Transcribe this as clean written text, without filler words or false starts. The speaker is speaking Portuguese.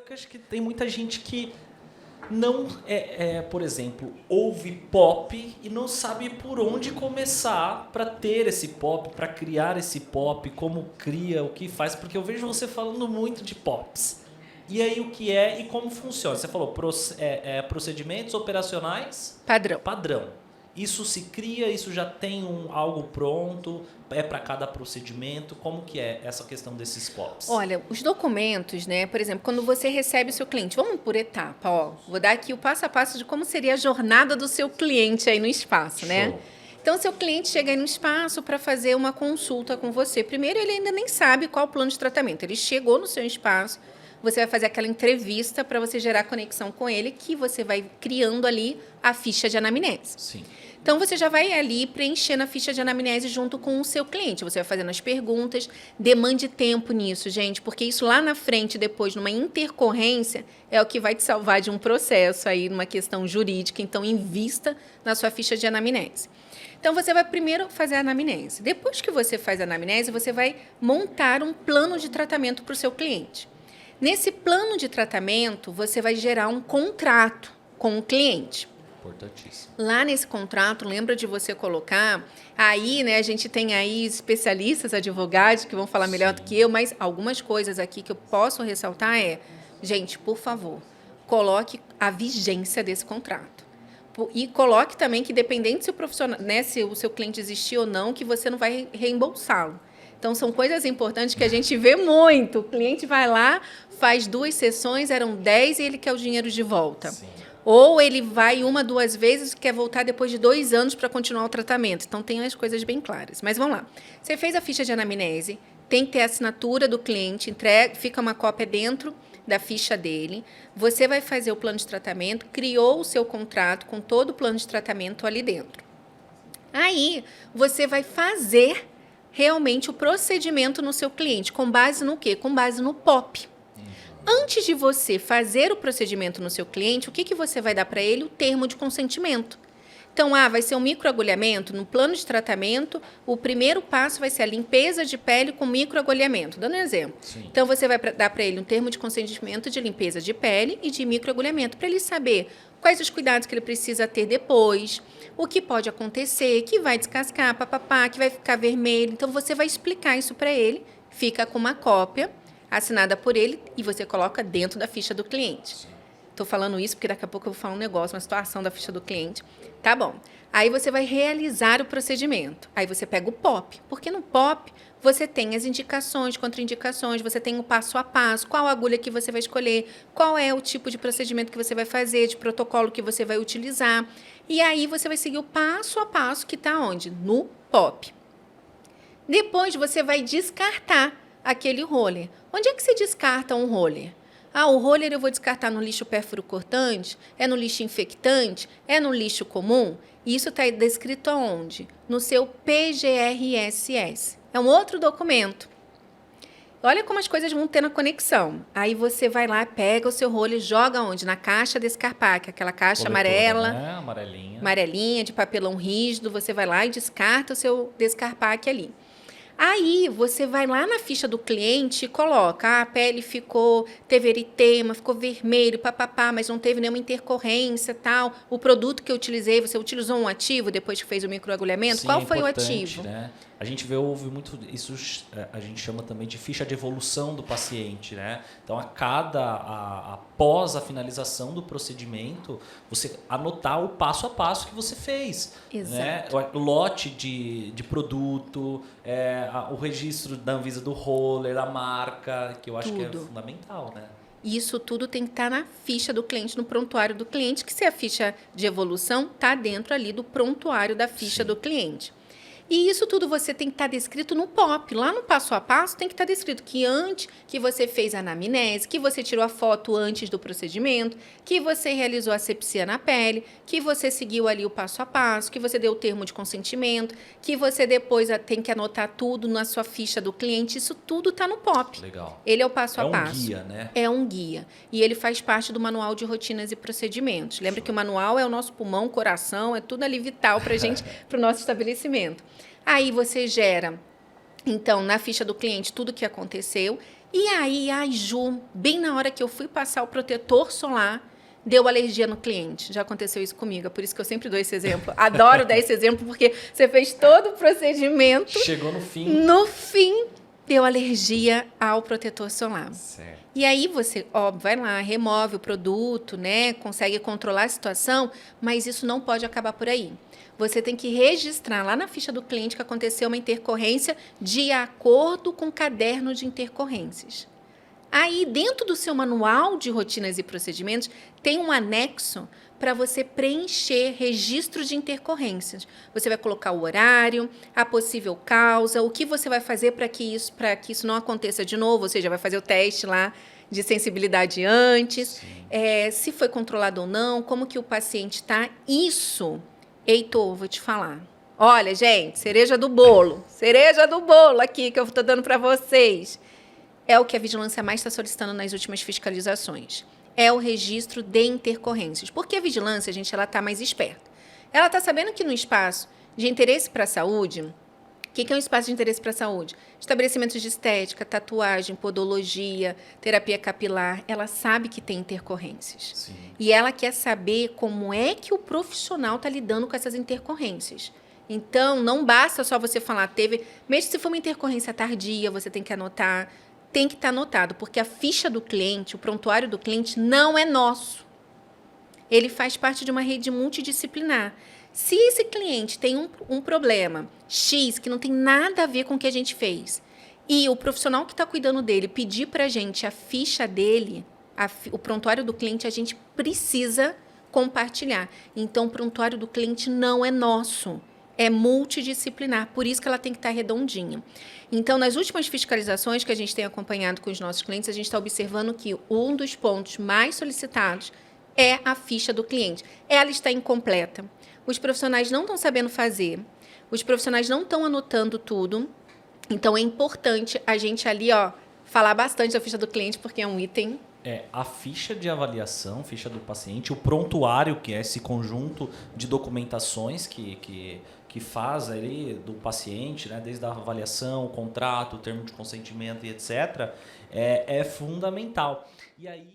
que eu acho que tem muita gente que não, por exemplo, ouve pop e não sabe por onde começar para ter esse pop, para criar esse pop, como cria, o que faz, porque eu vejo você falando muito de pops. E aí o que é e como funciona? Você falou procedimentos operacionais padrão. Isso se cria, isso já tem algo pronto, é para cada procedimento? Como que é essa questão desses POPs? Olha, os documentos, né? Por exemplo, quando você recebe o seu cliente, vamos por etapa, ó. Vou dar aqui o passo a passo de como seria a jornada do seu cliente aí no espaço, Show. né? Então, seu cliente chega aí no espaço para fazer uma consulta com você. Primeiro, ele ainda nem sabe qual o plano de tratamento. Ele chegou no seu espaço, você vai fazer aquela entrevista para você gerar conexão com ele, que você vai criando ali a ficha de anamnese. Sim. Então, você já vai ali preenchendo a ficha de anamnese junto com o seu cliente. Você vai fazendo as perguntas. Demande tempo nisso, gente, porque isso lá na frente, depois, numa intercorrência, é o que vai te salvar de um processo aí, numa questão jurídica. Então, invista na sua ficha de anamnese. Então, você vai primeiro fazer a anamnese. Depois que você faz a anamnese, você vai montar um plano de tratamento para o seu cliente. Nesse plano de tratamento, você vai gerar um contrato com o cliente. Importantíssimo. Lá nesse contrato, lembra de você colocar, aí, né, a gente tem aí especialistas, advogados, que vão falar melhor do que eu, mas algumas coisas aqui que eu posso ressaltar gente, por favor, coloque a vigência desse contrato. E coloque também que, dependente se o profissional, né, se o seu cliente existir ou não, que você não vai reembolsá-lo. Então, são coisas importantes que a gente vê muito. O cliente vai lá, faz 2 sessões, eram 10 e ele quer o dinheiro de volta. Sim. Ou ele vai 1, 2 vezes e quer voltar depois de 2 anos para continuar o tratamento. Então, tem as coisas bem claras. Mas vamos lá. Você fez a ficha de anamnese, tem que ter a assinatura do cliente, fica uma cópia dentro da ficha dele. Você vai fazer o plano de tratamento, criou o seu contrato com todo o plano de tratamento ali dentro. Aí, você vai fazer realmente o procedimento no seu cliente. Com base no quê? Com base no POP. Antes de você fazer o procedimento no seu cliente, o que você vai dar para ele? O termo de consentimento. Então, vai ser um microagulhamento. No plano de tratamento, o primeiro passo vai ser a limpeza de pele com microagulhamento. Dando um exemplo. Sim. Então, você vai dar para ele um termo de consentimento de limpeza de pele e de microagulhamento, para ele saber quais os cuidados que ele precisa ter depois, o que pode acontecer, que vai descascar, papapá, que vai ficar vermelho. Então, você vai explicar isso para ele, fica com uma cópia assinada por ele e você coloca dentro da ficha do cliente. Estou falando isso porque daqui a pouco eu vou falar um negócio, uma situação da ficha do cliente. Tá bom. Aí você vai realizar o procedimento. Aí você pega o POP, porque no POP você tem as indicações, contraindicações, você tem o passo a passo, qual agulha que você vai escolher, qual é o tipo de procedimento que você vai fazer, de protocolo que você vai utilizar. E aí você vai seguir o passo a passo que está onde? No POP. Depois você vai descartar aquele roller. Onde é que você descarta um roller? O roller eu vou descartar no lixo pérfuro cortante? É no lixo infectante? É no lixo comum? Isso está descrito aonde? No seu PGRSS. É um outro documento. Olha como as coisas vão tendo conexão. Aí você vai lá, pega o seu roller, joga onde? Na caixa Descarpac, aquela caixa Coletora, amarela, né? amarelinha, de papelão rígido. Você vai lá e descarta o seu Descarpac ali. Aí, você vai lá na ficha do cliente e coloca, a pele teve eritema, ficou vermelho, papapá, mas não teve nenhuma intercorrência, tal. O produto que eu utilizei, você utilizou um ativo depois que fez o microagulhamento? Sim, qual é foi o ativo? Né? A gente ouve muito isso, a gente chama também de ficha de evolução do paciente, né? Então, após a finalização do procedimento, você anotar o passo a passo que você fez. Exato. Né? O lote de produto, o registro da Anvisa do roller, a marca, que eu acho que é fundamental, né? Isso tudo tem que estar na ficha do cliente, no prontuário do cliente, que se a ficha de evolução está dentro ali do prontuário da ficha do cliente. E isso tudo você tem que estar descrito no POP. Lá no passo a passo tem que estar descrito que antes que você fez a anamnese, que você tirou a foto antes do procedimento, que você realizou a asepsia na pele, que você seguiu ali o passo a passo, que você deu o termo de consentimento, que você depois tem que anotar tudo na sua ficha do cliente. Isso tudo está no POP. Legal. Ele é o passo a passo. É um guia, né? É um guia. E ele faz parte do manual de rotinas e procedimentos. Lembra que o manual é o nosso pulmão, coração, é tudo ali vital para a gente, para o nosso estabelecimento. Aí você gera, então, na ficha do cliente, tudo o que aconteceu E aí, ai, Ju, bem na hora que eu fui passar o protetor solar, deu alergia no cliente. Já aconteceu isso comigo, é por isso que eu sempre dou esse exemplo. Adoro dar esse exemplo, porque você fez todo o procedimento. Chegou no fim. No fim, deu alergia ao protetor solar. Certo. E aí você, ó, vai lá, remove o produto, né? Consegue controlar a situação, mas isso não pode acabar por aí. Você tem que registrar lá na ficha do cliente que aconteceu uma intercorrência de acordo com o caderno de intercorrências. Aí, dentro do seu manual de rotinas e procedimentos, tem um anexo para você preencher registro de intercorrências. Você vai colocar o horário, a possível causa, o que você vai fazer para que isso não aconteça de novo, ou seja, vai fazer o teste lá de sensibilidade antes, se foi controlado ou não, como que o paciente está. Isso, Heitor, vou te falar. Olha, gente, cereja do bolo aqui que eu estou dando para vocês. É o que a vigilância mais está solicitando nas últimas fiscalizações. É o registro de intercorrências. Porque a vigilância, gente, ela está mais esperta. Ela está sabendo que no espaço de interesse para a saúde, o que é um espaço de interesse para a saúde? Estabelecimentos de estética, tatuagem, podologia, terapia capilar, ela sabe que tem intercorrências. Sim. E ela quer saber como é que o profissional está lidando com essas intercorrências. Então, não basta só você falar, mesmo se for uma intercorrência tardia, você tem que anotar. Tem que estar anotado, porque a ficha do cliente, o prontuário do cliente, não é nosso. Ele faz parte de uma rede multidisciplinar. Se esse cliente tem um problema X, que não tem nada a ver com o que a gente fez, e o profissional que está cuidando dele pedir para a gente a ficha dele, o prontuário do cliente, a gente precisa compartilhar. Então, o prontuário do cliente não é nosso. É multidisciplinar, por isso que ela tem que estar redondinha. Então, nas últimas fiscalizações que a gente tem acompanhado com os nossos clientes, a gente está observando que um dos pontos mais solicitados é a ficha do cliente. Ela está incompleta. Os profissionais não estão sabendo fazer, os profissionais não estão anotando tudo. Então, é importante a gente ali, falar bastante da ficha do cliente, porque é um item. A ficha de avaliação, ficha do paciente, o prontuário, que é esse conjunto de documentações que faz ali do paciente, né, desde a avaliação, o contrato, o termo de consentimento e etc., é fundamental. E aí